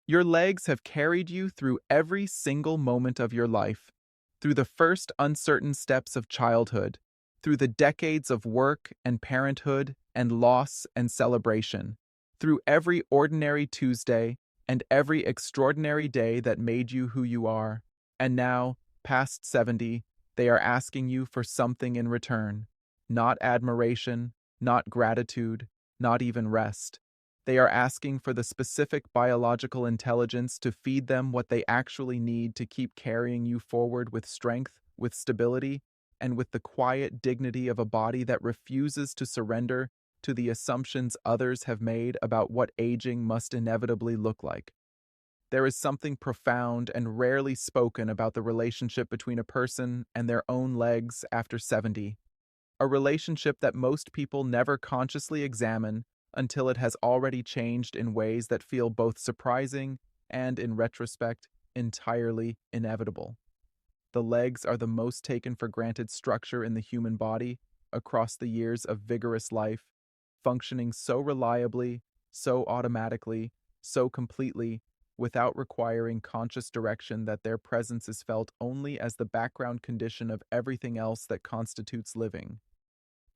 Your legs have carried you through every single moment of your life, through the first uncertain steps of childhood, through the decades of work and parenthood and loss and celebration, through every ordinary Tuesday and every extraordinary day that made you who you are. And now, past 70, they are asking you for something in return. Not admiration, not gratitude, not even rest. They are asking for the specific biological intelligence to feed them what they actually need to keep carrying you forward with strength, with stability, and with the quiet dignity of a body that refuses to surrender to the assumptions others have made about what aging must inevitably look like. There is something profound and rarely spoken about the relationship between a person and their own legs after 70, a relationship that most people never consciously examine until it has already changed in ways that feel both surprising and, in retrospect, entirely inevitable. The legs are the most taken for granted structure in the human body across the years of vigorous life, functioning so reliably, so automatically, so completely, without requiring conscious direction that their presence is felt only as the background condition of everything else that constitutes living.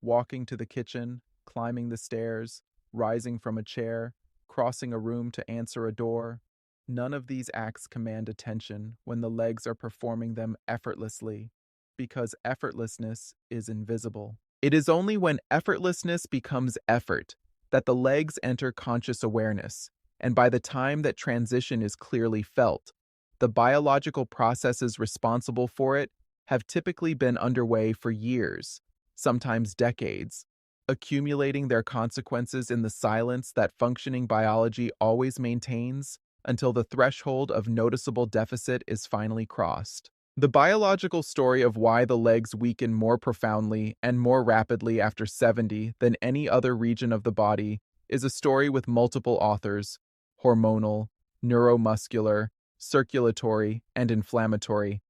Walking to the kitchen, climbing the stairs, rising from a chair, crossing a room to answer a door, none of these acts command attention when the legs are performing them effortlessly, because effortlessness is invisible. It is only when effortlessness becomes effort that the legs enter conscious awareness, and by the time that transition is clearly felt, the biological processes responsible for it have typically been underway for years, sometimes decades, accumulating their consequences in the silence that functioning biology always maintains until the threshold of noticeable deficit is finally crossed. The biological story of why the legs weaken more profoundly and more rapidly after 70 than any other region of the body is a story with multiple authors: hormonal, neuromuscular, circulatory, and inflammatory,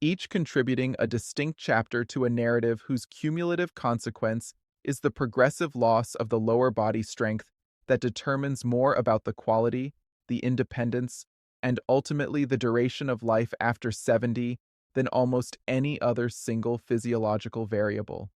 each contributing a distinct chapter to a narrative whose cumulative consequence is the progressive loss of the lower body strength that determines more about the quality, the independence, and ultimately the duration of life after 70 than almost any other single physiological variable.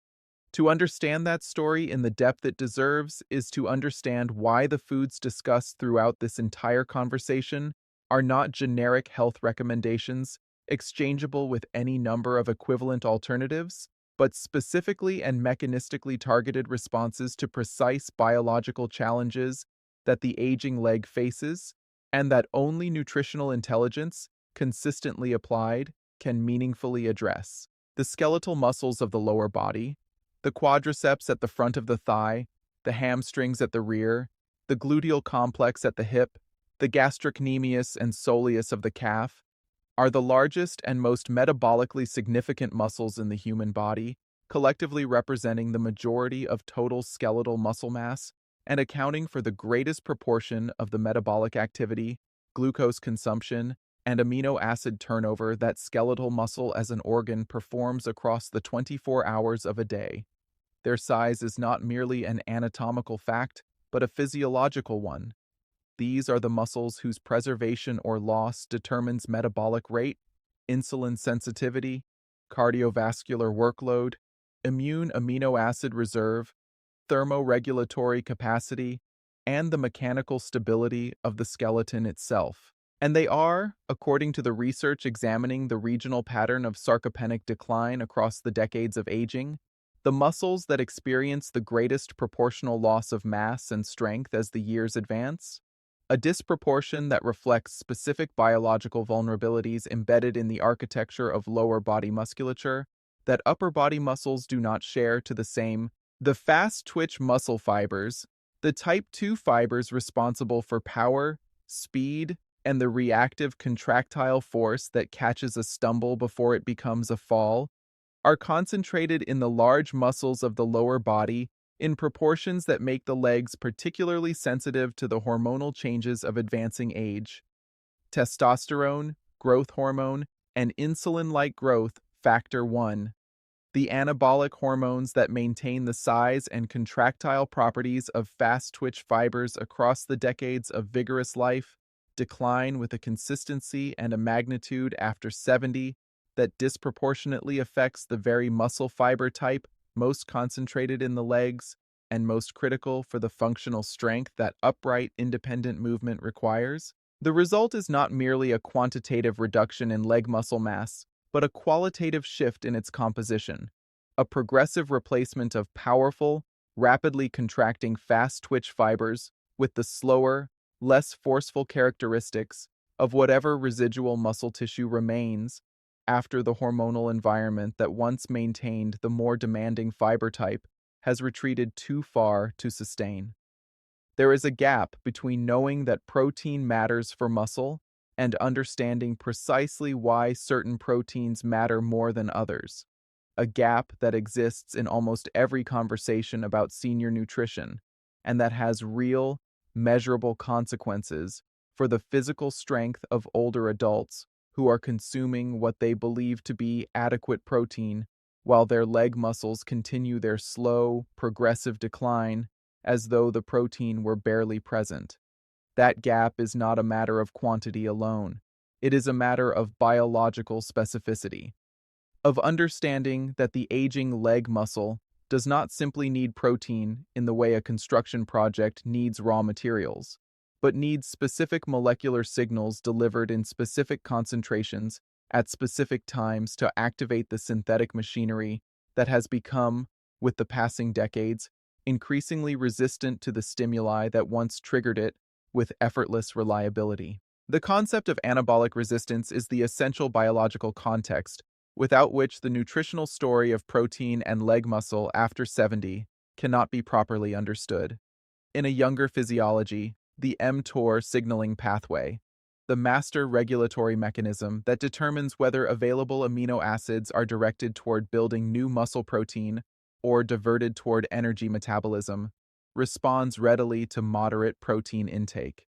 To understand that story in the depth it deserves is to understand why the foods discussed throughout this entire conversation are not generic health recommendations exchangeable with any number of equivalent alternatives, but specifically and mechanistically targeted responses to precise biological challenges that the aging leg faces, and that only nutritional intelligence, consistently applied, can meaningfully address. The skeletal muscles of the lower body, the quadriceps at the front of the thigh, the hamstrings at the rear, the gluteal complex at the hip, the gastrocnemius and soleus of the calf, are the largest and most metabolically significant muscles in the human body, collectively representing the majority of total skeletal muscle mass and accounting for the greatest proportion of the metabolic activity, glucose consumption, and amino acid turnover that skeletal muscle as an organ performs across the 24 hours of a day. Their size is not merely an anatomical fact, but a physiological one. These are the muscles whose preservation or loss determines metabolic rate, insulin sensitivity, cardiovascular workload, immune amino acid reserve, thermoregulatory capacity, and the mechanical stability of the skeleton itself. And they are, according to the research examining the regional pattern of sarcopenic decline across the decades of aging, the muscles that experience the greatest proportional loss of mass and strength as the years advance, a disproportion that reflects specific biological vulnerabilities embedded in the architecture of lower body musculature that upper body muscles do not share to the same. The fast-twitch muscle fibers, the type 2 fibers responsible for power, speed, and the reactive contractile force that catches a stumble before it becomes a fall, are concentrated in the large muscles of the lower body in proportions that make the legs particularly sensitive to the hormonal changes of advancing age. Testosterone, growth hormone, and insulin-like growth factor 1. The anabolic hormones that maintain the size and contractile properties of fast-twitch fibers across the decades of vigorous life decline with a consistency and a magnitude after 70 that disproportionately affects the very muscle fiber type most concentrated in the legs and most critical for the functional strength that upright, independent movement requires. The result is not merely a quantitative reduction in leg muscle mass, but a qualitative shift in its composition, a progressive replacement of powerful, rapidly contracting fast-twitch fibers with the slower, less forceful characteristics of whatever residual muscle tissue remains after the hormonal environment that once maintained the more demanding fiber type has retreated too far to sustain. There is a gap between knowing that protein matters for muscle and understanding precisely why certain proteins matter more than others, a gap that exists in almost every conversation about senior nutrition and that has real, measurable consequences for the physical strength of older adults who are consuming what they believe to be adequate protein while their leg muscles continue their slow, progressive decline as though the protein were barely present. That gap is not a matter of quantity alone. It is a matter of biological specificity, of understanding that the aging leg muscle does not simply need protein in the way a construction project needs raw materials, but needs specific molecular signals delivered in specific concentrations at specific times to activate the synthetic machinery that has become, with the passing decades, increasingly resistant to the stimuli that once triggered it with effortless reliability. The concept of anabolic resistance is the essential biological context without which the nutritional story of protein and leg muscle after 70 cannot be properly understood. In a younger physiology, the mTOR signaling pathway, the master regulatory mechanism that determines whether available amino acids are directed toward building new muscle protein or diverted toward energy metabolism, responds readily to moderate protein intake.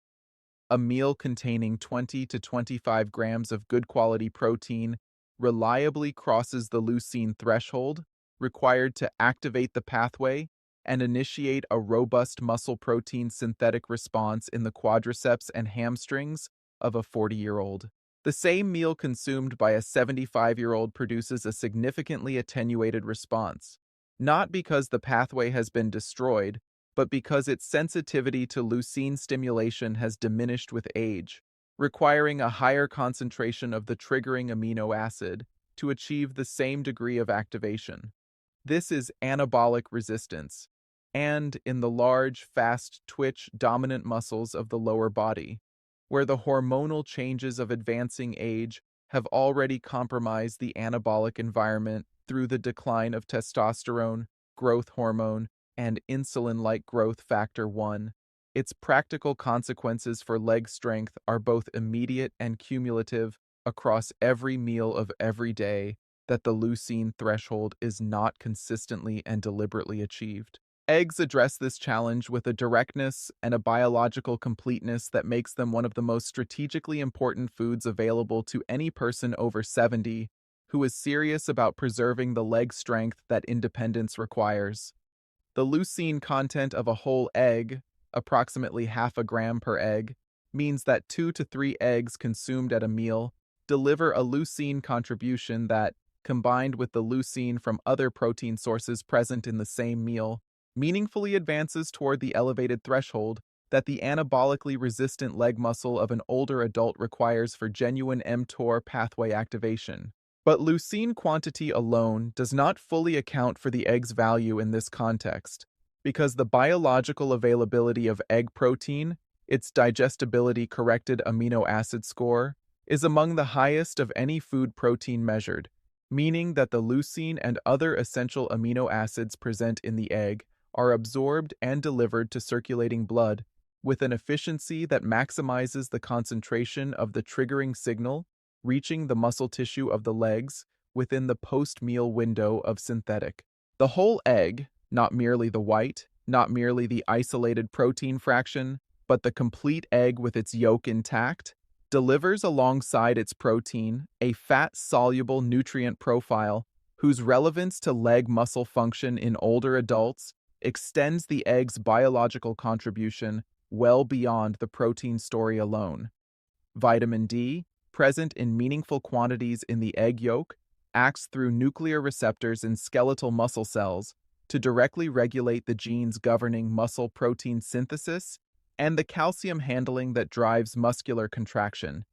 A meal containing 20 to 25 grams of good quality protein reliably crosses the leucine threshold required to activate the pathway and initiate a robust muscle protein synthetic response in the quadriceps and hamstrings of a 40-year-old. The same meal consumed by a 75-year-old produces a significantly attenuated response, not because the pathway has been destroyed, but because its sensitivity to leucine stimulation has diminished with age, requiring a higher concentration of the triggering amino acid to achieve the same degree of activation. This is anabolic resistance, and in the large, fast-twitch dominant muscles of the lower body, where the hormonal changes of advancing age have already compromised the anabolic environment through the decline of testosterone, growth hormone, and insulin-like growth factor 1. Its practical consequences for leg strength are both immediate and cumulative across every meal of every day that the leucine threshold is not consistently and deliberately achieved. Eggs address this challenge with a directness and a biological completeness that makes them one of the most strategically important foods available to any person over 70 who is serious about preserving the leg strength that independence requires. The leucine content of a whole egg, approximately half a gram per egg, means that 2 to 3 eggs consumed at a meal deliver a leucine contribution that, combined with the leucine from other protein sources present in the same meal, meaningfully advances toward the elevated threshold that the anabolically resistant leg muscle of an older adult requires for genuine mTOR pathway activation. But leucine quantity alone does not fully account for the egg's value in this context, because the biological availability of egg protein, its digestibility-corrected amino acid score, is among the highest of any food protein measured, meaning that the leucine and other essential amino acids present in the egg are absorbed and delivered to circulating blood with an efficiency that maximizes the concentration of the triggering signal reaching the muscle tissue of the legs within the post-meal window of synthetic. The whole egg, not merely the white, not merely the isolated protein fraction, but the complete egg with its yolk intact, delivers alongside its protein a fat-soluble nutrient profile whose relevance to leg muscle function in older adults extends the egg's biological contribution well beyond the protein story alone. Vitamin D, present in meaningful quantities in the egg yolk, acts through nuclear receptors in skeletal muscle cells to directly regulate the genes governing muscle protein synthesis and the calcium handling that drives muscular contraction.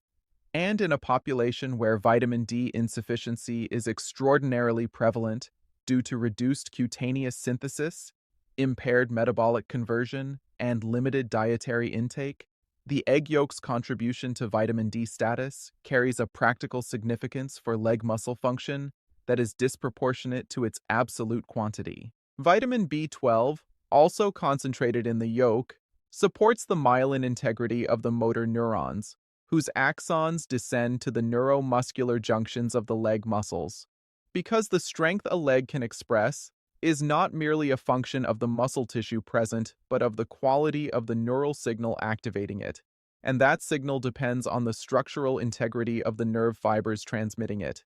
And in a population where vitamin D insufficiency is extraordinarily prevalent due to reduced cutaneous synthesis, impaired metabolic conversion, and limited dietary intake, the egg yolk's contribution to vitamin D status carries a practical significance for leg muscle function that is disproportionate to its absolute quantity. Vitamin B12, also concentrated in the yolk, supports the myelin integrity of the motor neurons, whose axons descend to the neuromuscular junctions of the leg muscles. Because the strength a leg can express is not merely a function of the muscle tissue present, but of the quality of the neural signal activating it, and that signal depends on the structural integrity of the nerve fibers transmitting it,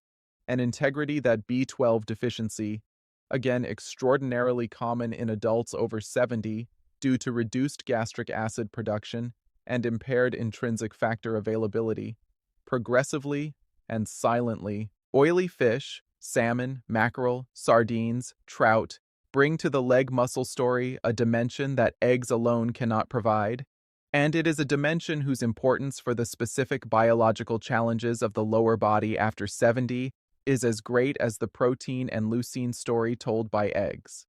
an integrity that B12 deficiency, again extraordinarily common in adults over 70 due to reduced gastric acid production and impaired intrinsic factor availability, progressively and silently, oily fish, salmon, mackerel, sardines, trout, bring to the leg muscle story a dimension that eggs alone cannot provide, and it is a dimension whose importance for the specific biological challenges of the lower body after 70 is as great as the protein and leucine story told by eggs.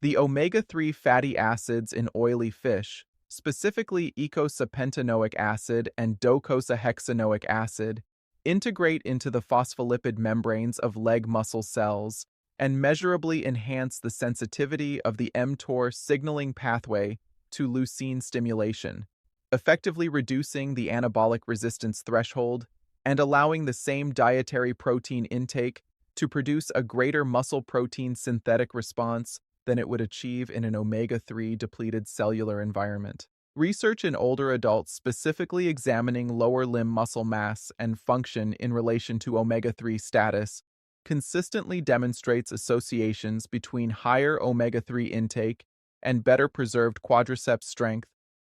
The omega-3 fatty acids in oily fish, specifically eicosapentaenoic acid and docosahexaenoic acid, integrate into the phospholipid membranes of leg muscle cells and measurably enhance the sensitivity of the mTOR signaling pathway to leucine stimulation, effectively reducing the anabolic resistance threshold and allowing the same dietary protein intake to produce a greater muscle protein synthetic response than it would achieve in an omega-3 depleted cellular environment. Research in older adults specifically examining lower limb muscle mass and function in relation to omega-3 status consistently demonstrates associations between higher omega-3 intake and better preserved quadriceps strength,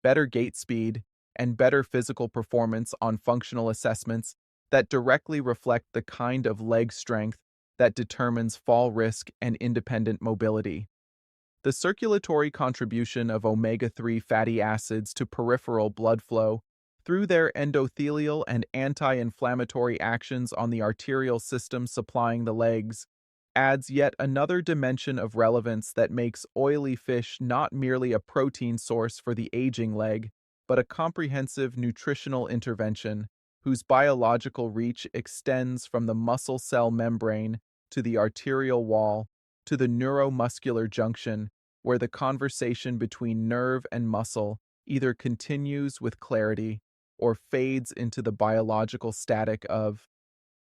better gait speed, and better physical performance on functional assessments that directly reflect the kind of leg strength that determines fall risk and independent mobility. The circulatory contribution of omega-3 fatty acids to peripheral blood flow through their endothelial and anti-inflammatory actions on the arterial system supplying the legs adds yet another dimension of relevance that makes oily fish not merely a protein source for the aging leg, but a comprehensive nutritional intervention whose biological reach extends from the muscle cell membrane to the arterial wall to the neuromuscular junction, where the conversation between nerve and muscle either continues with clarity or fades into the biological static of.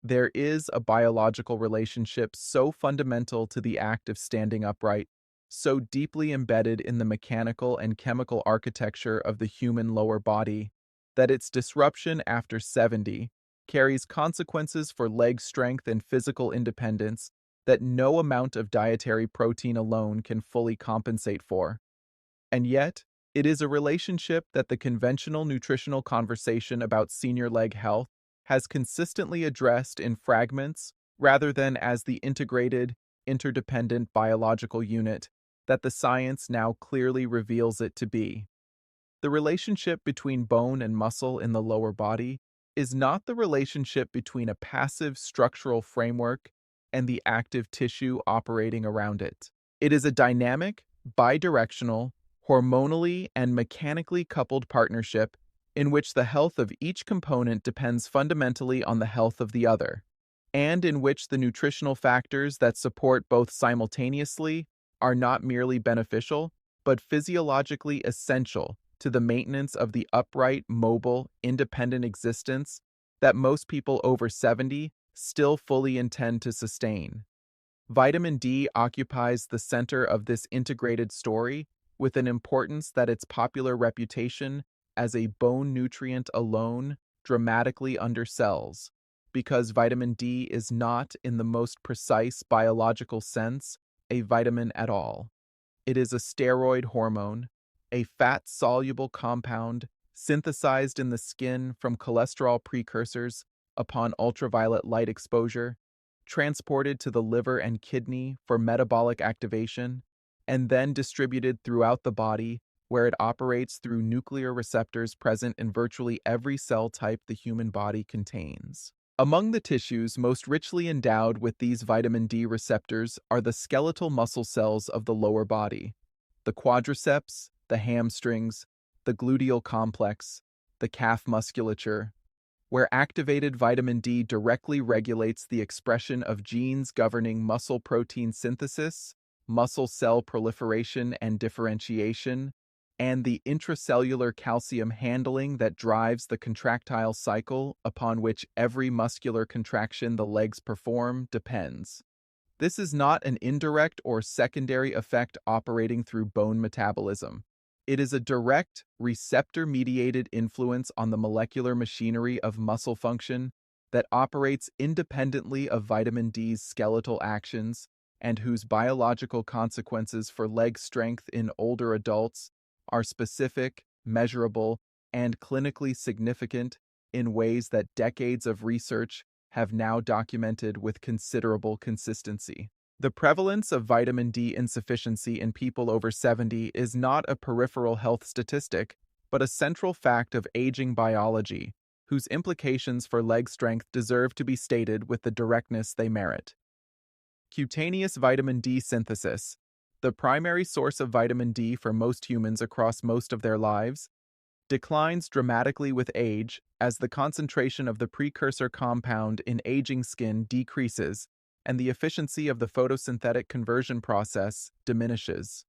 There is a biological relationship so fundamental to the act of standing upright, so deeply embedded in the mechanical and chemical architecture of the human lower body, that its disruption after 70 carries consequences for leg strength and physical independence that no amount of dietary protein alone can fully compensate for. And yet, it is a relationship that the conventional nutritional conversation about senior leg health has consistently addressed in fragments rather than as the integrated, interdependent biological unit that the science now clearly reveals it to be. The relationship between bone and muscle in the lower body is not the relationship between a passive structural framework and the active tissue operating around it. It is a dynamic, bidirectional, hormonally and mechanically coupled partnership in which the health of each component depends fundamentally on the health of the other, and in which the nutritional factors that support both simultaneously are not merely beneficial, but physiologically essential to the maintenance of the upright, mobile, independent existence that most people over 70 still fully intend to sustain. Vitamin D occupies the center of this integrated story with an importance that its popular reputation as a bone nutrient alone dramatically undersells, because vitamin D is not, in the most precise biological sense, a vitamin at all. It is a steroid hormone, a fat-soluble compound synthesized in the skin from cholesterol precursors upon ultraviolet light exposure, transported to the liver and kidney for metabolic activation, and then distributed throughout the body where it operates through nuclear receptors present in virtually every cell type the human body contains. Among the tissues most richly endowed with these vitamin D receptors are the skeletal muscle cells of the lower body, the quadriceps, the hamstrings, the gluteal complex, the calf musculature, where activated vitamin D directly regulates the expression of genes governing muscle protein synthesis, muscle cell proliferation and differentiation, and the intracellular calcium handling that drives the contractile cycle upon which every muscular contraction the legs perform depends. This is not an indirect or secondary effect operating through bone metabolism. It is a direct, receptor-mediated influence on the molecular machinery of muscle function that operates independently of vitamin D's skeletal actions and whose biological consequences for leg strength in older adults are specific, measurable, and clinically significant in ways that decades of research have now documented with considerable consistency. The prevalence of vitamin D insufficiency in people over 70 is not a peripheral health statistic, but a central fact of aging biology, whose implications for leg strength deserve to be stated with the directness they merit. Cutaneous vitamin D synthesis, the primary source of vitamin D for most humans across most of their lives, declines dramatically with age as the concentration of the precursor compound in aging skin decreases and the efficiency of the photosynthetic conversion process diminishes.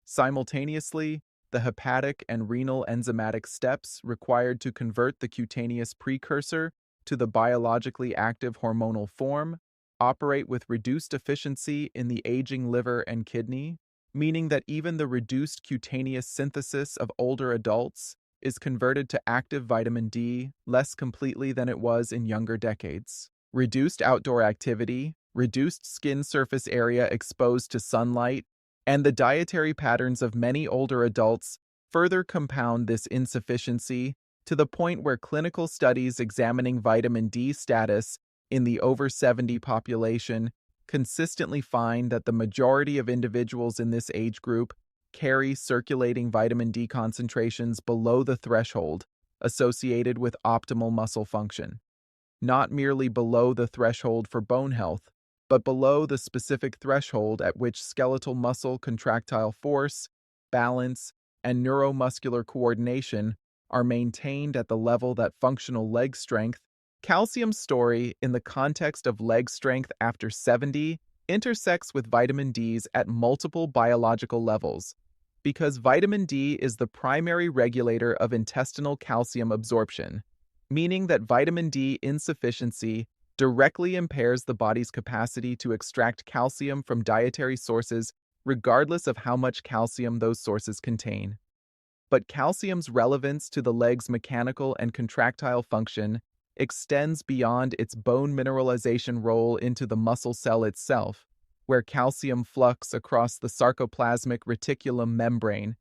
Simultaneously, the hepatic and renal enzymatic steps required to convert the cutaneous precursor to the biologically active hormonal form operate with reduced efficiency in the aging liver and kidney, meaning that even the reduced cutaneous synthesis of older adults is converted to active vitamin D less completely than it was in younger decades. Reduced outdoor activity, reduced skin surface area exposed to sunlight, and the dietary patterns of many older adults further compound this insufficiency to the point where clinical studies examining vitamin D status in the over 70 population consistently find that the majority of individuals in this age group carry circulating vitamin D concentrations below the threshold associated with optimal muscle function. Not merely below the threshold for bone health, but below the specific threshold at which skeletal muscle contractile force, balance, and neuromuscular coordination are maintained at the level that functional leg strength. Calcium's story in the context of leg strength after 70 intersects with vitamin D's at multiple biological levels, because vitamin D is the primary regulator of intestinal calcium absorption, meaning that vitamin D insufficiency directly impairs the body's capacity to extract calcium from dietary sources regardless of how much calcium those sources contain. But calcium's relevance to the leg's mechanical and contractile function extends beyond its bone mineralization role into the muscle cell itself, where calcium flux across the sarcoplasmic reticulum membrane,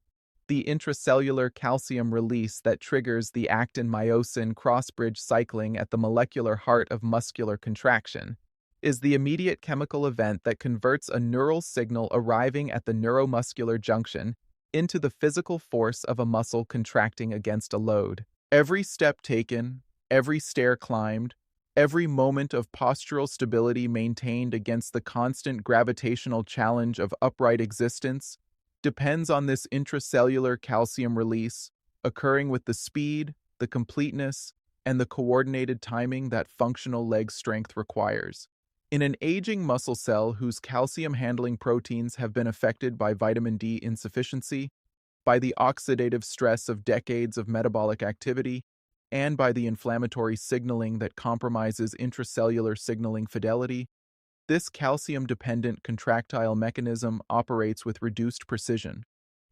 the intracellular calcium release that triggers the actin-myosin crossbridge cycling at the molecular heart of muscular contraction, is the immediate chemical event that converts a neural signal arriving at the neuromuscular junction into the physical force of a muscle contracting against a load. Every step taken, every stair climbed, every moment of postural stability maintained against the constant gravitational challenge of upright existence depends on this intracellular calcium release occurring with the speed, the completeness, and the coordinated timing that functional leg strength requires. In an aging muscle cell whose calcium-handling proteins have been affected by vitamin D insufficiency, by the oxidative stress of decades of metabolic activity, and by the inflammatory signaling that compromises intracellular signaling fidelity, this calcium-dependent contractile mechanism operates with reduced precision,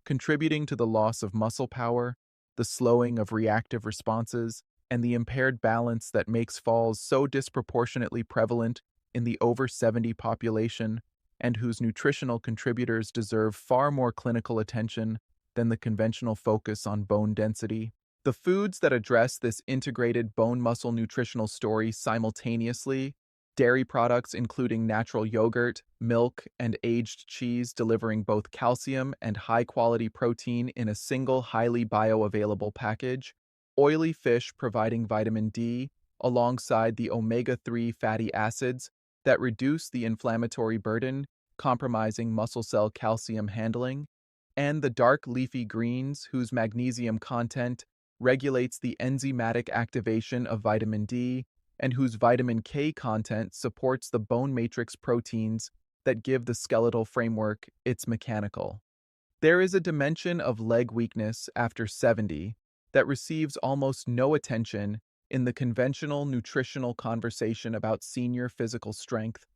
contributing to the loss of muscle power, the slowing of reactive responses, and the impaired balance that makes falls so disproportionately prevalent in the over 70 population and whose nutritional contributors deserve far more clinical attention than the conventional focus on bone density, The foods that address this integrated bone-muscle nutritional story simultaneously, dairy products including natural yogurt, milk, and aged cheese delivering both calcium and high-quality protein in a single highly bioavailable package, oily fish providing vitamin D, alongside the omega-3 fatty acids that reduce the inflammatory burden, compromising muscle cell calcium handling, and the dark leafy greens whose magnesium content regulates the enzymatic activation of vitamin D, and whose vitamin K content supports the bone matrix proteins that give the skeletal framework its mechanical. There is a dimension of leg weakness after 70 that receives almost no attention in the conventional nutritional conversation about senior physical strength,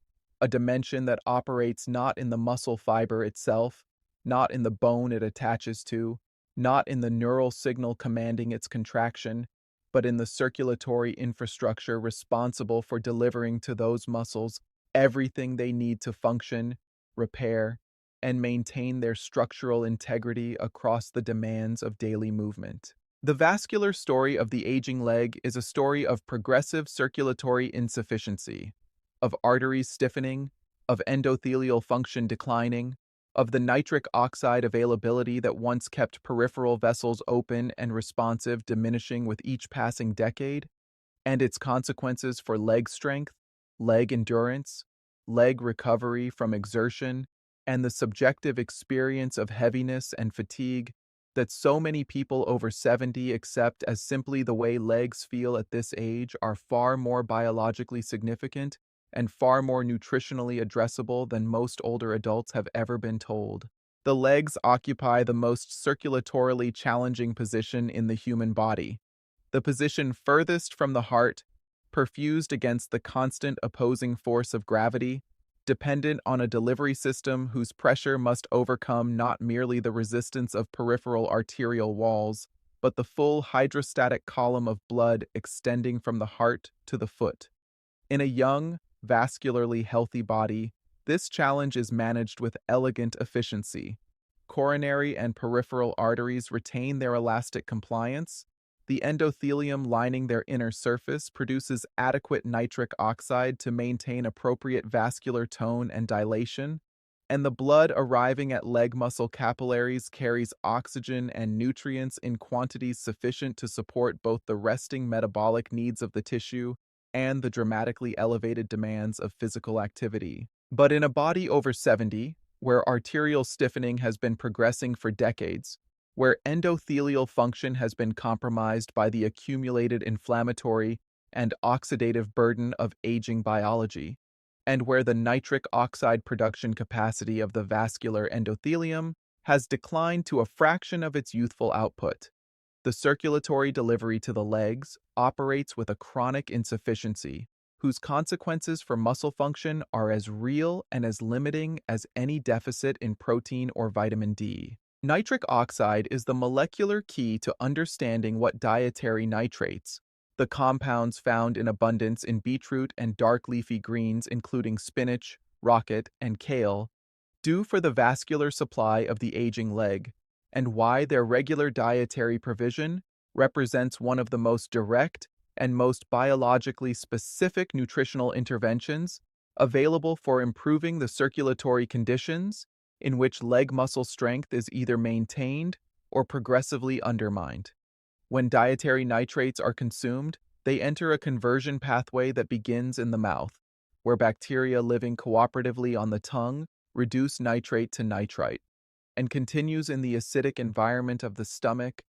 a dimension that operates not in the muscle fiber itself, not in the bone it attaches to, not in the neural signal commanding its contraction, but in the circulatory infrastructure responsible for delivering to those muscles everything they need to function, repair, and maintain their structural integrity across the demands of daily movement. The vascular story of the aging leg is a story of progressive circulatory insufficiency, of arteries stiffening, of endothelial function declining, of the nitric oxide availability that once kept peripheral vessels open and responsive diminishing with each passing decade, and its consequences for leg strength, leg endurance, leg recovery from exertion, and the subjective experience of heaviness and fatigue that so many people over 70 accept as simply the way legs feel at this age are far more biologically significant and far more nutritionally addressable than most older adults have ever been told. The legs occupy the most circulatorily challenging position in the human body, the position furthest from the heart, perfused against the constant opposing force of gravity, dependent on a delivery system whose pressure must overcome not merely the resistance of peripheral arterial walls, but the full hydrostatic column of blood extending from the heart to the foot. In a young, vascularly healthy body, this challenge is managed with elegant efficiency. Coronary and peripheral arteries retain their elastic compliance. The endothelium lining their inner surface produces adequate nitric oxide to maintain appropriate vascular tone and dilation, and the blood arriving at leg muscle capillaries carries oxygen and nutrients in quantities sufficient to support both the resting metabolic needs of the tissue and the dramatically elevated demands of physical activity. But in a body over 70, where arterial stiffening has been progressing for decades, where endothelial function has been compromised by the accumulated inflammatory and oxidative burden of aging biology, and where the nitric oxide production capacity of the vascular endothelium has declined to a fraction of its youthful output, the circulatory delivery to the legs operates with a chronic insufficiency whose consequences for muscle function are as real and as limiting as any deficit in protein or vitamin D. Nitric oxide is the molecular key to understanding what dietary nitrates, the compounds found in abundance in beetroot and dark leafy greens including spinach, rocket, and kale, do for the vascular supply of the aging leg, and why their regular dietary provision represents one of the most direct and most biologically specific nutritional interventions available for improving the circulatory conditions in which leg muscle strength is either maintained or progressively undermined. When dietary nitrates are consumed, they enter a conversion pathway that begins in the mouth, where bacteria living cooperatively on the tongue reduce nitrate to nitrite, and continues in the acidic environment of the stomach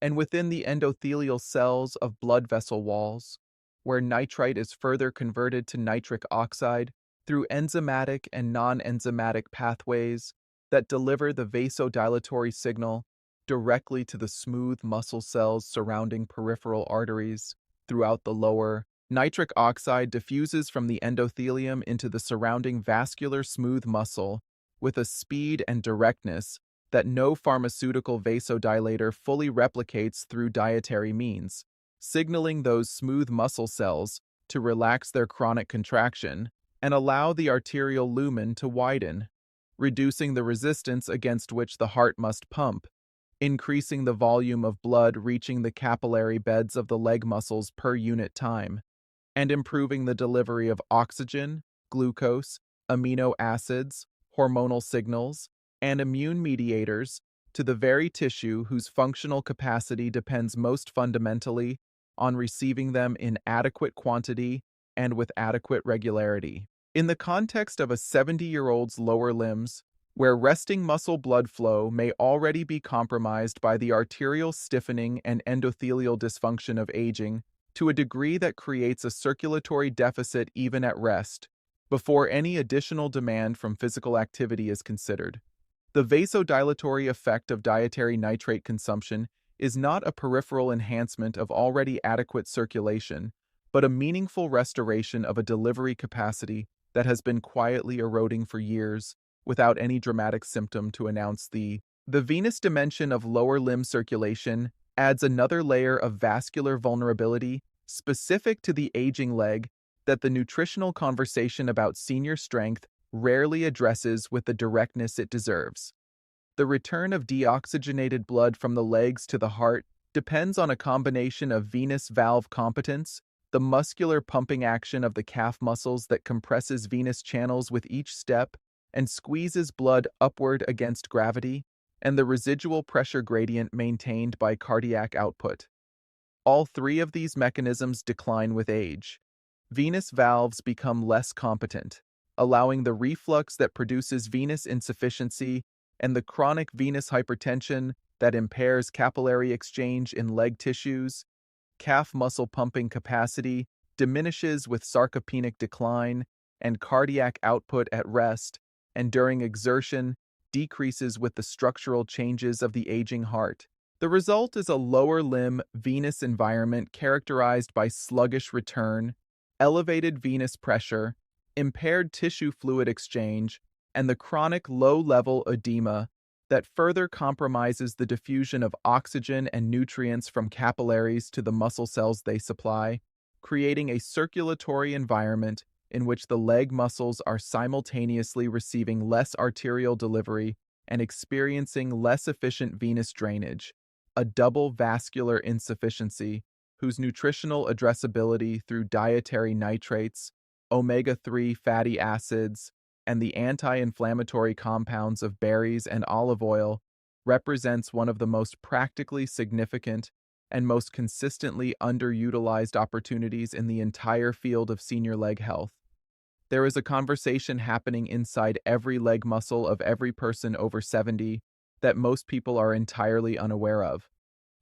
and within the endothelial cells of blood vessel walls, where nitrite is further converted to nitric oxide through enzymatic and non-enzymatic pathways that deliver the vasodilatory signal directly to the smooth muscle cells surrounding peripheral arteries. Throughout the lower, nitric oxide diffuses from the endothelium into the surrounding vascular smooth muscle with a speed and directness that no pharmaceutical vasodilator fully replicates through dietary means, signaling those smooth muscle cells to relax their chronic contraction and allow the arterial lumen to widen, reducing the resistance against which the heart must pump, increasing the volume of blood reaching the capillary beds of the leg muscles per unit time, and improving the delivery of oxygen, glucose, amino acids, hormonal signals, and immune mediators to the very tissue whose functional capacity depends most fundamentally on receiving them in adequate quantity and with adequate regularity. In the context of a 70-year-old's lower limbs, where resting muscle blood flow may already be compromised by the arterial stiffening and endothelial dysfunction of aging to a degree that creates a circulatory deficit even at rest, before any additional demand from physical activity is considered. The vasodilatory effect of dietary nitrate consumption is not a peripheral enhancement of already adequate circulation, but a meaningful restoration of a delivery capacity that has been quietly eroding for years, without any dramatic symptom to announce the venous dimension of lower limb circulation adds another layer of vascular vulnerability specific to the aging leg that the nutritional conversation about senior strength rarely addresses with the directness it deserves. The return of deoxygenated blood from the legs to the heart depends on a combination of venous valve competence, the muscular pumping action of the calf muscles that compresses venous channels with each step and squeezes blood upward against gravity, and the residual pressure gradient maintained by cardiac output. All three of these mechanisms decline with age. Venous valves become less competent, allowing the reflux that produces venous insufficiency and the chronic venous hypertension that impairs capillary exchange in leg tissues. Calf muscle pumping capacity diminishes with sarcopenic decline, and cardiac output at rest and during exertion decreases with the structural changes of the aging heart. The result is a lower limb venous environment characterized by sluggish return, elevated venous pressure, impaired tissue fluid exchange, and the chronic low-level edema that further compromises the diffusion of oxygen and nutrients from capillaries to the muscle cells they supply, creating a circulatory environment in which the leg muscles are simultaneously receiving less arterial delivery and experiencing less efficient venous drainage, a double vascular insufficiency whose nutritional addressability through dietary nitrates, omega-3 fatty acids, and the anti-inflammatory compounds of berries and olive oil represents one of the most practically significant and most consistently underutilized opportunities in the entire field of senior leg health. There is a conversation happening inside every leg muscle of every person over 70 that most people are entirely unaware of.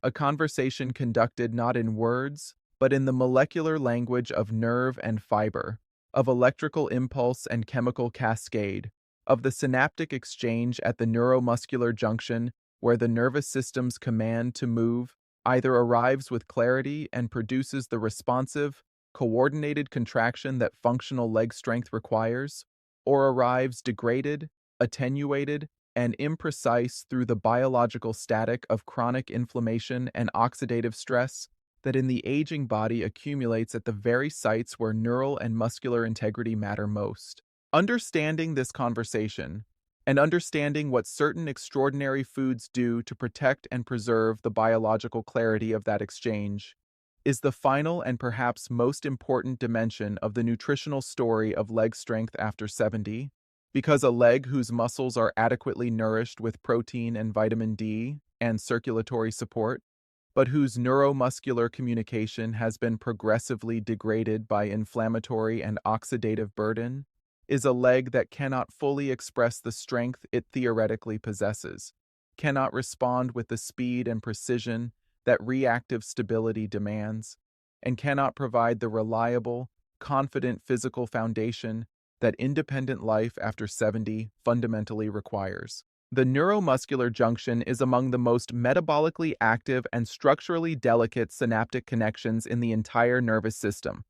A conversation conducted not in words, but in the molecular language of nerve and fiber, of electrical impulse and chemical cascade, of the synaptic exchange at the neuromuscular junction where the nervous system's command to move either arrives with clarity and produces the responsive, coordinated contraction that functional leg strength requires, or arrives degraded, attenuated, and imprecise through the biological static of chronic inflammation and oxidative stress that in the aging body accumulates at the very sites where neural and muscular integrity matter most. Understanding this conversation, and understanding what certain extraordinary foods do to protect and preserve the biological clarity of that exchange, is the final and perhaps most important dimension of the nutritional story of leg strength after 70, because a leg whose muscles are adequately nourished with protein and vitamin D and circulatory support, but whose neuromuscular communication has been progressively degraded by inflammatory and oxidative burden, is a leg that cannot fully express the strength it theoretically possesses, cannot respond with the speed and precision that reactive stability demands, and cannot provide the reliable, confident physical foundation that independent life after 70 fundamentally requires. The neuromuscular junction is among the most metabolically active and structurally delicate synaptic connections in the entire nervous system,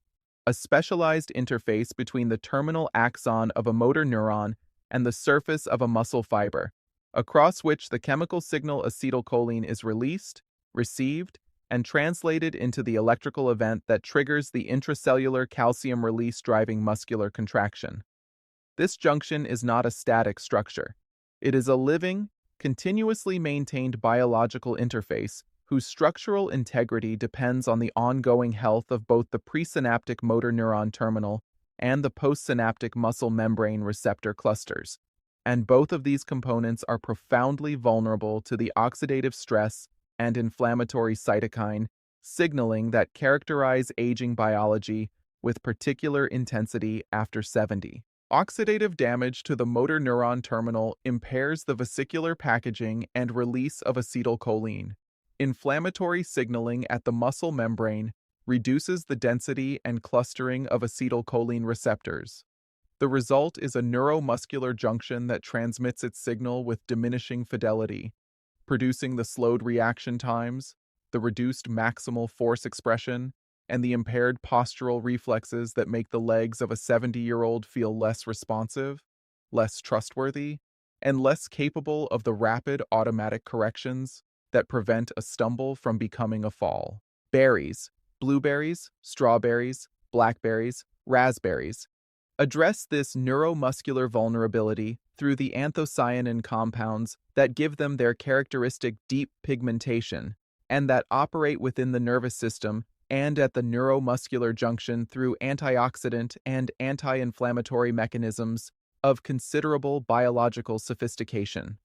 a specialized interface between the terminal axon of a motor neuron and the surface of a muscle fiber, across which the chemical signal acetylcholine is released, received, and translated into the electrical event that triggers the intracellular calcium release driving muscular contraction. This junction is not a static structure. It is a living, continuously maintained biological interface whose structural integrity depends on the ongoing health of both the presynaptic motor neuron terminal and the postsynaptic muscle membrane receptor clusters. And both of these components are profoundly vulnerable to the oxidative stress and inflammatory cytokine signaling that characterize aging biology with particular intensity after 70. Oxidative damage to the motor neuron terminal impairs the vesicular packaging and release of acetylcholine. Inflammatory signaling at the muscle membrane reduces the density and clustering of acetylcholine receptors. The result is a neuromuscular junction that transmits its signal with diminishing fidelity, producing the slowed reaction times, the reduced maximal force expression, and the impaired postural reflexes that make the legs of a 70-year-old feel less responsive, less trustworthy, and less capable of the rapid automatic corrections that prevent a stumble from becoming a fall. Berries, blueberries, strawberries, blackberries, raspberries, address this neuromuscular vulnerability through the anthocyanin compounds that give them their characteristic deep pigmentation and that operate within the nervous system and at the neuromuscular junction through antioxidant and anti-inflammatory mechanisms of considerable biological sophistication.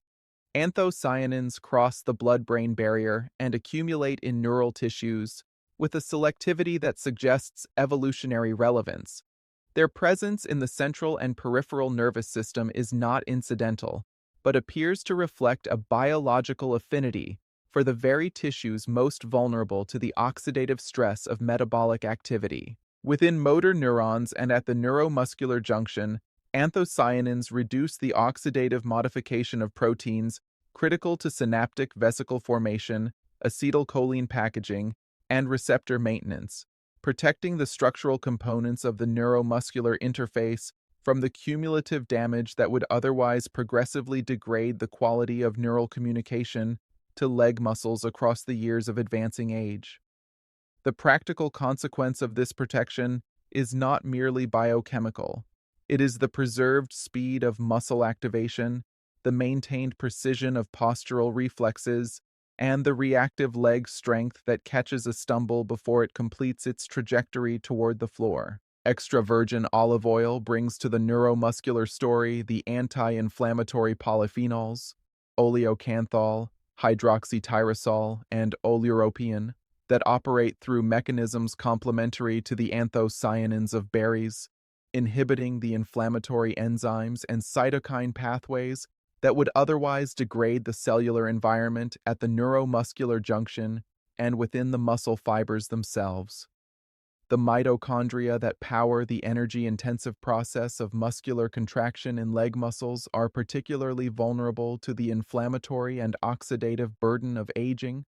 Anthocyanins cross the blood-brain barrier and accumulate in neural tissues with a selectivity that suggests evolutionary relevance. Their presence in the central and peripheral nervous system is not incidental, but appears to reflect a biological affinity for the very tissues most vulnerable to the oxidative stress of metabolic activity. Within motor neurons and at the neuromuscular junction, anthocyanins reduce the oxidative modification of proteins critical to synaptic vesicle formation, acetylcholine packaging, and receptor maintenance, protecting the structural components of the neuromuscular interface from the cumulative damage that would otherwise progressively degrade the quality of neural communication to leg muscles across the years of advancing age. The practical consequence of this protection is not merely biochemical. It is the preserved speed of muscle activation, the maintained precision of postural reflexes, and the reactive leg strength that catches a stumble before it completes its trajectory toward the floor. Extra virgin olive oil brings to the neuromuscular story the anti-inflammatory polyphenols, oleocanthal, hydroxytyrosol, and oleuropein, that operate through mechanisms complementary to the anthocyanins of berries, inhibiting the inflammatory enzymes and cytokine pathways that would otherwise degrade the cellular environment at the neuromuscular junction and within the muscle fibers themselves. The mitochondria that power the energy-intensive process of muscular contraction in leg muscles are particularly vulnerable to the inflammatory and oxidative burden of aging,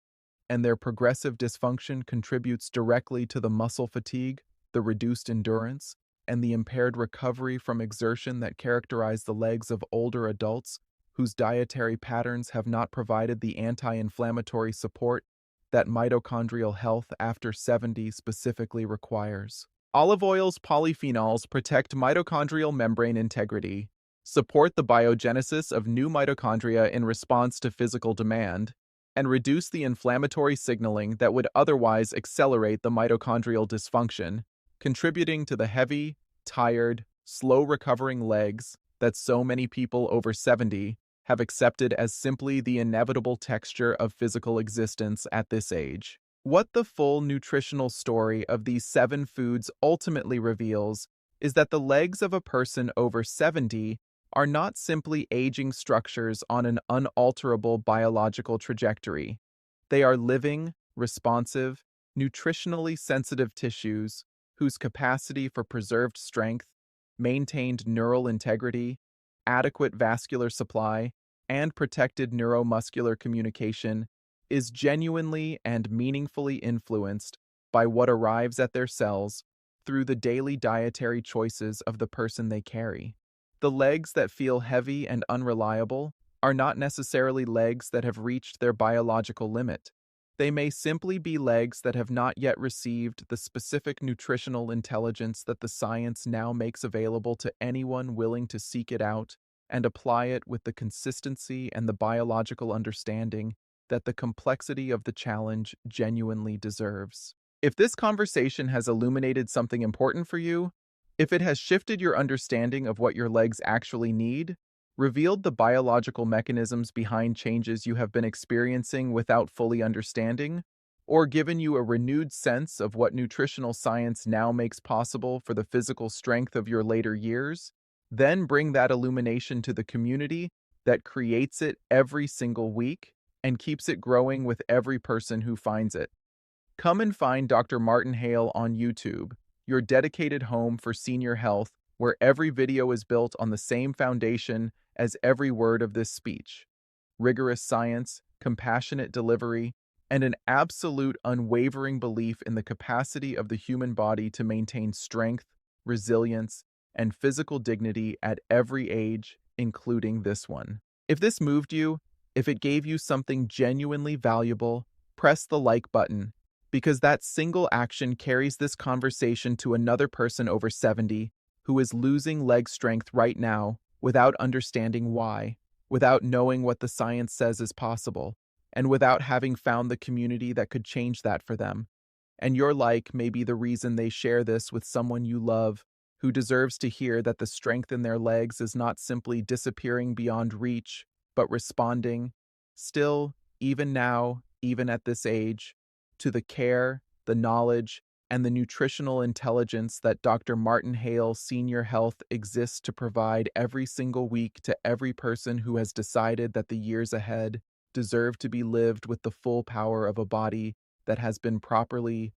and their progressive dysfunction contributes directly to the muscle fatigue, the reduced endurance, and the impaired recovery from exertion that characterize the legs of older adults whose dietary patterns have not provided the anti-inflammatory support that mitochondrial health after 70 specifically requires. Olive oil's polyphenols protect mitochondrial membrane integrity, support the biogenesis of new mitochondria in response to physical demand, and reduce the inflammatory signaling that would otherwise accelerate the mitochondrial dysfunction, contributing to the heavy, tired, slow-recovering legs that so many people over 70 have accepted as simply the inevitable texture of physical existence at this age. What the full nutritional story of these 7 foods ultimately reveals is that the legs of a person over 70 are not simply aging structures on an unalterable biological trajectory. They are living, responsive, nutritionally sensitive tissues whose capacity for preserved strength, maintained neural integrity, adequate vascular supply, and protected neuromuscular communication is genuinely and meaningfully influenced by what arrives at their cells through the daily dietary choices of the person they carry. The legs that feel heavy and unreliable are not necessarily legs that have reached their biological limit. They may simply be legs that have not yet received the specific nutritional intelligence that the science now makes available to anyone willing to seek it out and apply it with the consistency and the biological understanding that the complexity of the challenge genuinely deserves. If this conversation has illuminated something important for you, if it has shifted your understanding of what your legs actually need, revealed the biological mechanisms behind changes you have been experiencing without fully understanding, or given you a renewed sense of what nutritional science now makes possible for the physical strength of your later years, then bring that illumination to the community that creates it every single week and keeps it growing with every person who finds it. Come and find Dr. Martin Hale on YouTube, your dedicated home for senior health, where every video is built on the same foundation as every word of this speech: rigorous science, compassionate delivery, and an absolute unwavering belief in the capacity of the human body to maintain strength, resilience, and physical dignity at every age, including this one. If this moved you, if it gave you something genuinely valuable, press the like button, because that single action carries this conversation to another person over 70 who is losing leg strength right now without understanding why, without knowing what the science says is possible, and without having found the community that could change that for them. And your like may be the reason they share this with someone you love, who deserves to hear that the strength in their legs is not simply disappearing beyond reach, but responding, still, even now, even at this age, to the care, the knowledge, and the nutritional intelligence that Dr. Martin Hale Senior Health exists to provide every single week to every person who has decided that the years ahead deserve to be lived with the full power of a body that has been properly,